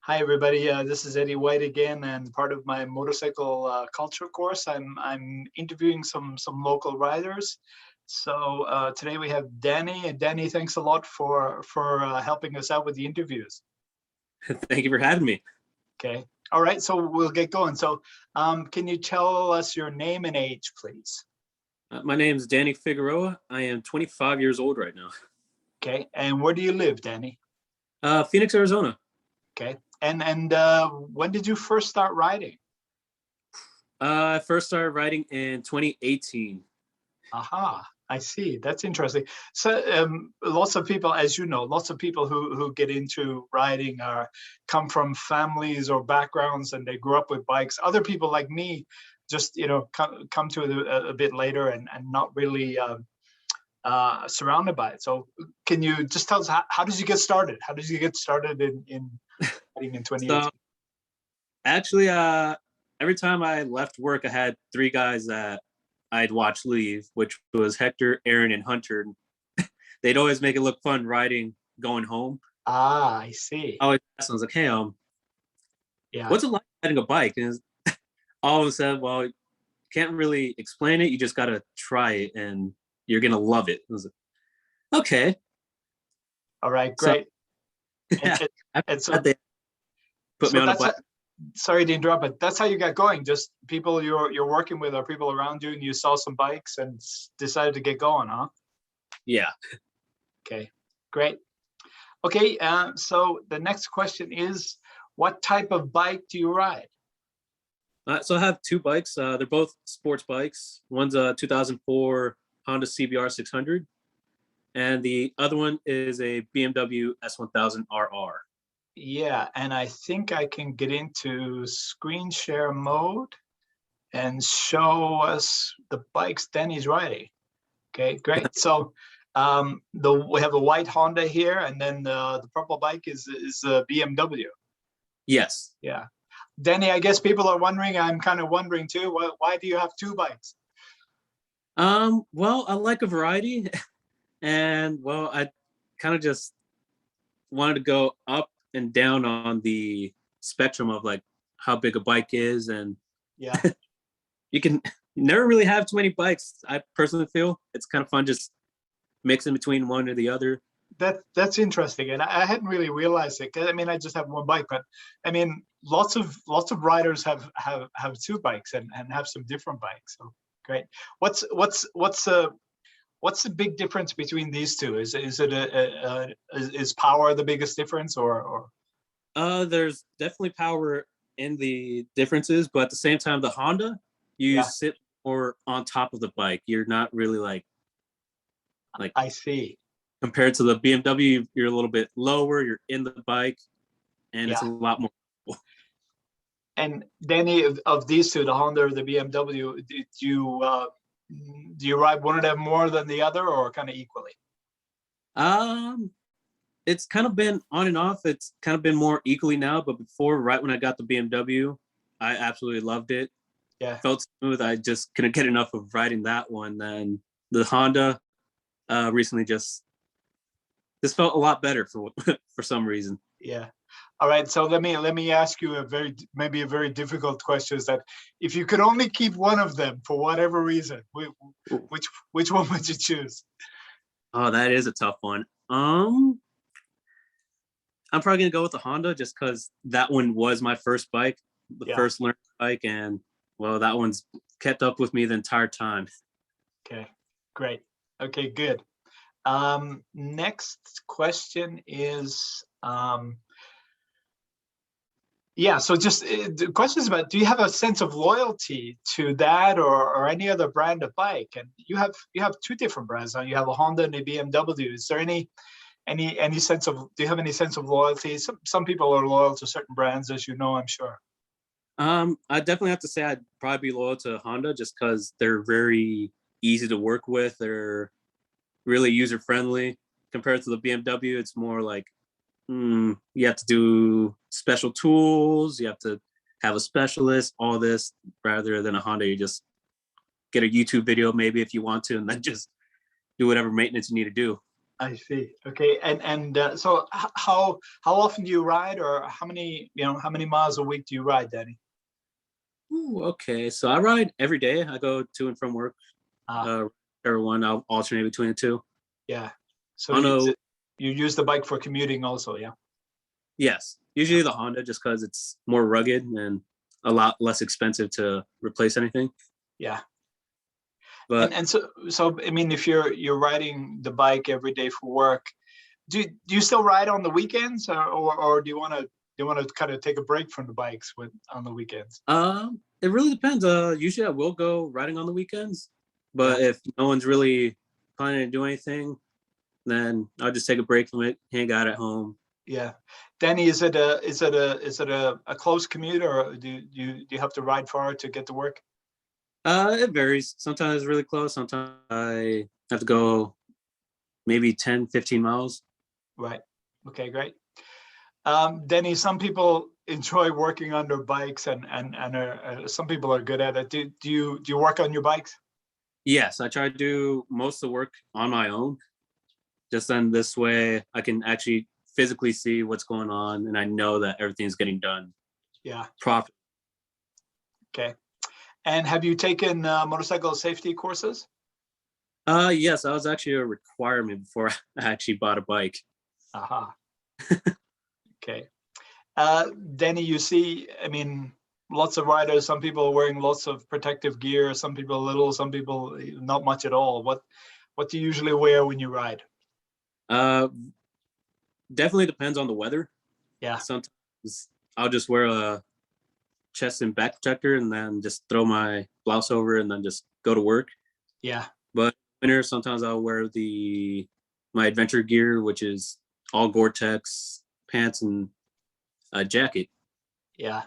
Hi, everybody. This is Eddy White again, and part of my motorcycle culture course, I'm interviewing some local riders. So today we have Danny, and Danny, thanks a lot for helping us out with the interviews. Thank you for having me. Okay. All right. So we'll get going. So can you tell us your name and age, please? My name is Danny Figueroa. I am 25 years old right now. Okay. And where do you live, Danny? Phoenix, Arizona. Okay. And when did you first start riding? I first started riding in 2018. Aha, I see. That's interesting. So lots of people, as you know, lots of people who get into riding come from families or backgrounds and they grew up with bikes. Other people like me just, come to it a bit later and not really surrounded by it. So can you just tell us how did you get started? How did you get started in riding in 2018? So actually, every time I left work, I had three guys that I'd watch leave, which was Hector, Aaron, and Hunter. They'd always make it look fun riding, going home. Ah, I see. I always asked them, I was like, hey, Yeah. what's it like riding a bike? And all of them said, well, you can't really explain it. You just got to try it and you're going to love it. I was like, okay. All right, great. So, yeah, and so they put me on a bike. Sorry to interrupt, but that's how you got going. Just people you're working with or people around you, and you saw some bikes and decided to get going, huh? Yeah. Okay, great. Okay, so the next question is, what type of bike do you ride? So I have two bikes. They're both sports bikes. One's a 2004 Honda CBR 600, and the other one is a BMW S1000RR. Yeah, and I think I can get into screen share mode and show us the bikes Danny's riding. Okay, great. So we have a white Honda here, and then the purple bike is a BMW. Yes. Yeah. Danny, I guess people are wondering, I'm kind of wondering too, why do you have two bikes? Well, I like a variety, and well, I kind of just wanted to go up and down on the spectrum of like how big a bike is, and yeah, you never really have too many bikes. I personally feel it's kind of fun just mixing between one or the other. That's interesting, and I hadn't really realized it. I mean, I just have one bike, but I mean, lots of riders have two bikes and have some different bikes. So great. What's the big difference between these two? Is it is power the biggest difference, or? There's definitely power in the differences, but at the same time, the Honda, you sit more on top of the bike. You're not really like I see. Compared to the BMW, you're a little bit lower. You're in the bike, and it's a lot more. And Danny, of these two, the Honda or the BMW, do you ride one of them more than the other, or kind of equally? It's kind of been on and off. It's kind of been more equally now, but before, right when I got the BMW, I absolutely loved it. Yeah, felt smooth. I just couldn't get enough of riding that one. Then the Honda recently just felt a lot better for some reason. Yeah. All right. So let me ask you maybe a very difficult question. Is that if you could only keep one of them for whatever reason, which one would you choose? Oh, that is a tough one. I'm probably gonna go with the Honda just because that one was my first bike, the first learned bike, and well, that one's kept up with me the entire time. Okay, great. Okay, good. Next question is, so just the question is about, do you have a sense of loyalty to that or any other brand of bike? And you have two different brands now. You have a Honda and a BMW. Is there any sense of, do you have any sense of loyalty? Some people are loyal to certain brands, as you know, I'm sure. I definitely have to say I'd probably be loyal to Honda just because they're very easy to work with. They're really user friendly compared to the BMW. It's more like you have to do special tools, you have to have a specialist, all this, rather than a Honda. You just get a YouTube video maybe if you want to, and then just do whatever maintenance you need to do. I see. Okay, and so how often do you ride, or how many miles a week do you ride, Danny? Ooh, okay, so I ride every day. I go to and from work. Ah, Uh, or one, I'll alternate between the two. yeah. So On a you use the bike for commuting also, yeah? Yes, usually the Honda, just because it's more rugged and a lot less expensive to replace anything. Yeah. But And so I mean, if you're riding the bike every day for work, do you still ride on the weekends, or do you want to kind of take a break from the bikes on the weekends? it really depends. Usually I will go riding on the weekends, Yeah. but if no one's really planning to do anything, then I'll just take a break from it, hang out at home. Yeah. Danny, is it a close commute, or do you have to ride far to get to work? It varies. Sometimes it's really close. Sometimes I have to go maybe 10, 15 miles. Right. Okay, great. Denny, some people enjoy working on their bikes, and some people are good at it. Do you work on your bikes? Yes, I try to do most of the work on my own. Just then this way I can actually physically see what's going on and I know that everything's getting done Yeah. properly. Okay. And have you taken motorcycle safety courses? Yes, that was actually a requirement before I actually bought a bike. Aha. Okay. Denny, you see, I mean, lots of riders. Some people are wearing lots of protective gear. Some people little. Some people not much at all. What do you usually wear when you ride? Uh, Definitely depends on the weather. Yeah. Sometimes I'll just wear a chest and back protector and then just throw my blouse over and then just go to work. Yeah. But winter, sometimes I'll wear the my adventure gear, which is all Gore-Tex pants and a jacket. Yeah.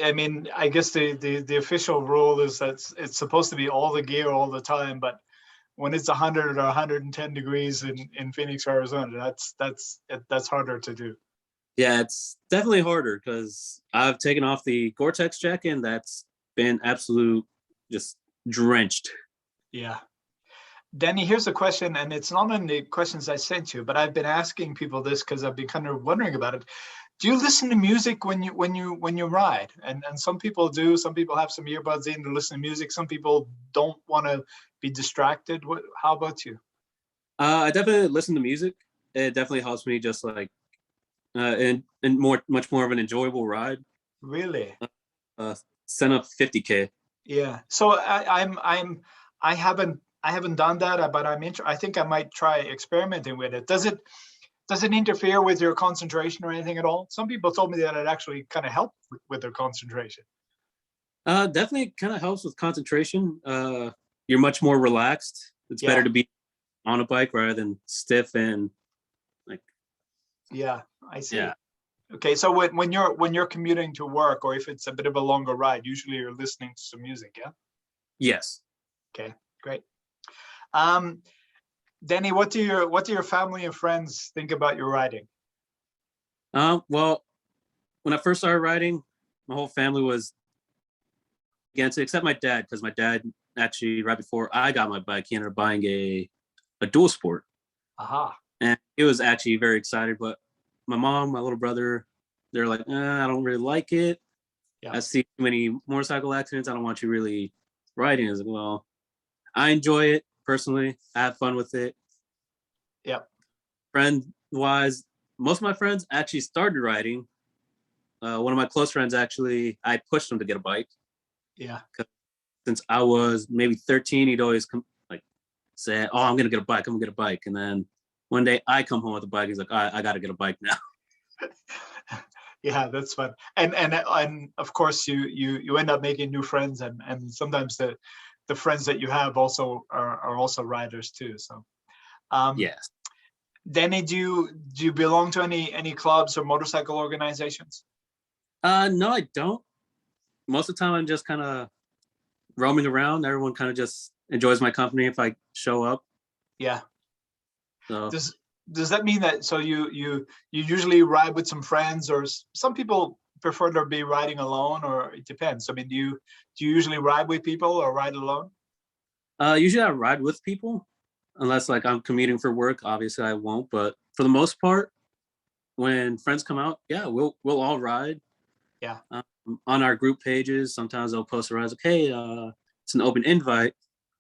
I mean, I guess the official rule is that it's supposed to be all the gear all the time, but when it's 100 or 110 degrees in Phoenix, Arizona, that's harder to do. Yeah, it's definitely harder because I've taken off the Gore-Tex jacket and that's been absolute just drenched. Yeah. Danny, here's a question, and it's not in the questions I sent you, but I've been asking people this because I've been kind of wondering about it. Do you listen to music when you ride? And some people do. Some people have some earbuds in to listen to music. Some people don't want to be distracted. How about you? I definitely listen to music. It definitely helps me just like and much more of an enjoyable ride. Really? Uh, Send up 50K. Yeah. So I haven't done that, but I think I might try experimenting with it. Does it interfere with your concentration or anything at all? Some people told me that it actually kind of helped with their concentration. Definitely kind of helps with concentration. You're much more relaxed. It's better Yeah. to be on a bike rather than stiff and like Yeah, I see. yeah. Okay, so when you're commuting to work, or if it's a bit of a longer ride, usually you're listening to some music, yeah? Yes. Okay, great. Um, Danny, what do your family and friends think about your riding? Well, when I first started riding, my whole family was against it, except my dad, because my dad actually right before I got my bike, he ended up buying a dual sport, Aha. and he was actually very excited. But my mom, my little brother, they're like, I don't really like it. Yeah. I see too many motorcycle accidents. I don't want you really riding. I was like, well, I enjoy it personally. I have fun with it. Yeah. Friend wise, most of my friends actually started riding. One of my close friends actually, I pushed him to get a bike. Yeah. Since I was maybe 13, he'd always like say, "Oh, I'm gonna get a bike. I'm gonna get a bike." And then one day I come home with a bike. He's like, I got to get a bike now." Yeah, that's fun. And of course you end up making new friends, and sometimes the friends that you have also are also riders too. So Yes. Danny, do you belong to any clubs or motorcycle organizations? No, I don't. Most of the time, I'm just kind of roaming around. Everyone kind of just enjoys my company if I show up. Yeah. So Does that mean that so you usually ride with some friends, or some people prefer to be riding alone, or it depends? I mean, do you usually ride with people or ride alone? usually I ride with people. unless like I'm commuting for work, obviously I won't. But for the most part, when friends come out, yeah, we'll all ride. Yeah, On our group pages, sometimes they'll post around like, hey, it's an open invite.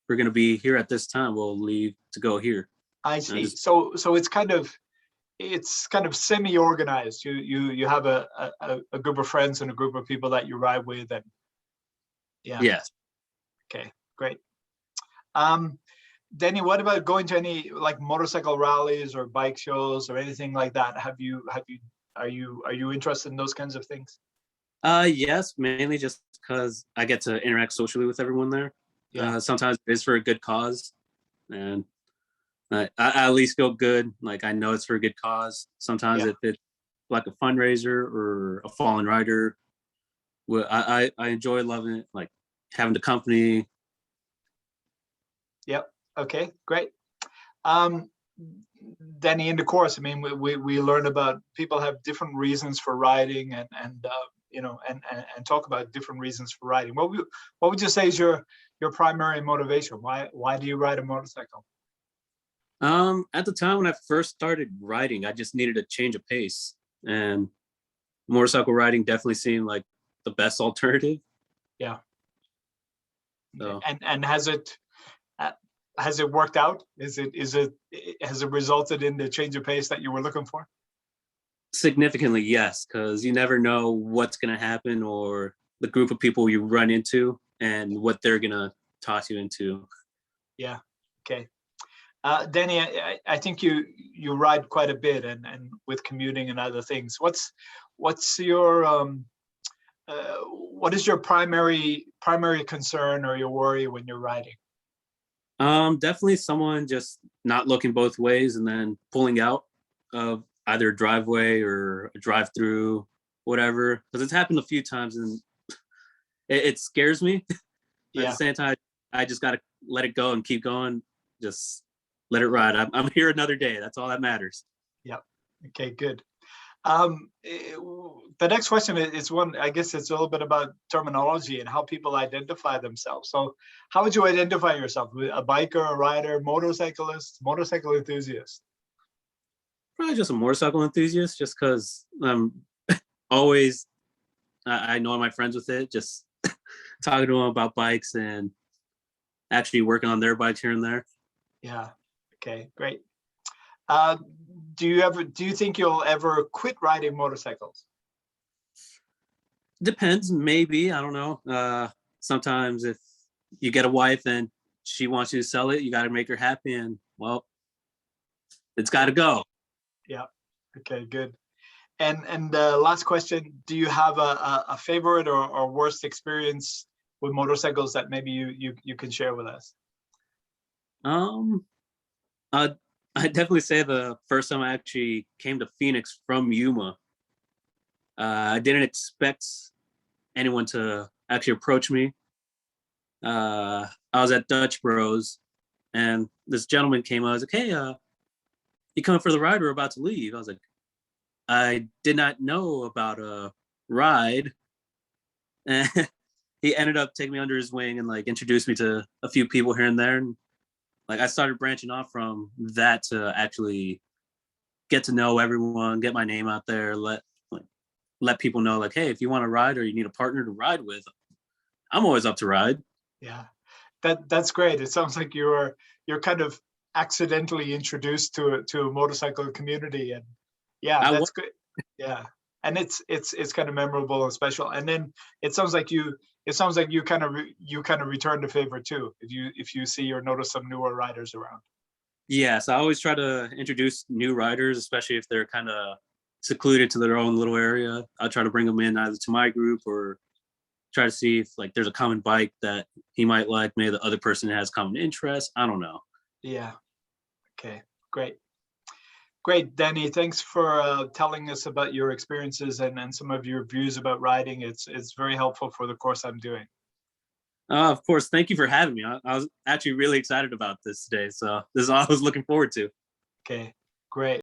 We're gonna be here at this time. We'll leave to go here. I And I see. just So it's kind of semi-organized. You have a group of friends and a group of people that you ride with, and yeah. yeah. Okay, great. Um, Danny, what about going to any like motorcycle rallies or bike shows or anything like that? Are you interested in those kinds of things? Yes, mainly just because I get to interact socially with everyone there. Yeah, Sometimes it is for a good cause, and I at least feel good. Like I know it's for a good cause. Sometimes yeah, if it's like a fundraiser or a fallen rider, well, I enjoy loving it. Like having the company. yep. Okay, great. Um, Danny, in the course, I mean, we learn about people have different reasons for riding, and and talk about different reasons for riding. What would you say is your primary motivation? Why do you ride a motorcycle? At the time when I first started riding, I just needed a change of pace, and motorcycle riding definitely seemed like the best alternative. Yeah. Okay. So And uh, has it worked out? Has it resulted in the change of pace that you were looking for? significantly, yes, because you never know what's gonna happen or the group of people you run into and what they're gonna toss you into. Yeah. Okay. Danny, I think you ride quite a bit, and with commuting and other things. What's your what is your primary concern or your worry when you're riding? Definitely someone just not looking both ways and then pulling out of either a driveway or a drive-through, whatever. Because it's happened a few times and it scares me. But at the Yeah. same time, I just gotta let it go and keep going. Just let it ride. I'm here another day. That's all that matters. Yeah. Okay. Good. The next question is one, I guess it's a little bit about terminology and how people identify themselves. So how would you identify yourself? A biker, a rider, motorcyclist, motorcycle enthusiast? Probably just a motorcycle enthusiast, just because I'm always I know my friends with it, just talking to them about bikes and actually working on their bikes here and there. Yeah. Okay, great. Uh, do you think you'll ever quit riding motorcycles? Depends, maybe. I don't know. Sometimes if you get a wife and she wants you to sell it, you got to make her happy, and well, it's got to go. Yeah. Okay, good. And last question, do you have a favorite or worst experience with motorcycles that maybe you can share with us? Um, I I definitely say the first time I actually came to Phoenix from Yuma, I didn't expect anyone to actually approach me. I was at Dutch Bros, and this gentleman came. I was like, "Hey, you coming for the ride? We're about to leave." I was like, "I did not know about a ride," and he ended up taking me under his wing and like introduced me to a few people here and there. And like I started branching off from that to actually get to know everyone, get my name out there, like, let people know like, hey, if you want to ride or you need a partner to ride with, I'm always up to ride. Yeah, that's great. It sounds like you're kind of accidentally introduced to a motorcycle community, and yeah, I that's good. Yeah, and it's kind of memorable and special. And then it sounds like you kind of return the favor too if you see or notice some newer riders around. Yes, I always try to introduce new riders, especially if they're kind of secluded to their own little area. I try to bring them in either to my group or try to see if like there's a common bike that he might like. Maybe the other person has common interests. I don't know. Yeah. Okay. Great. Great, Danny. Thanks for telling us about your experiences and some of your views about riding. It's very helpful for the course I'm doing. Of course, thank you for having me. I was actually really excited about this today, so this is all I was looking forward to. Okay. Great.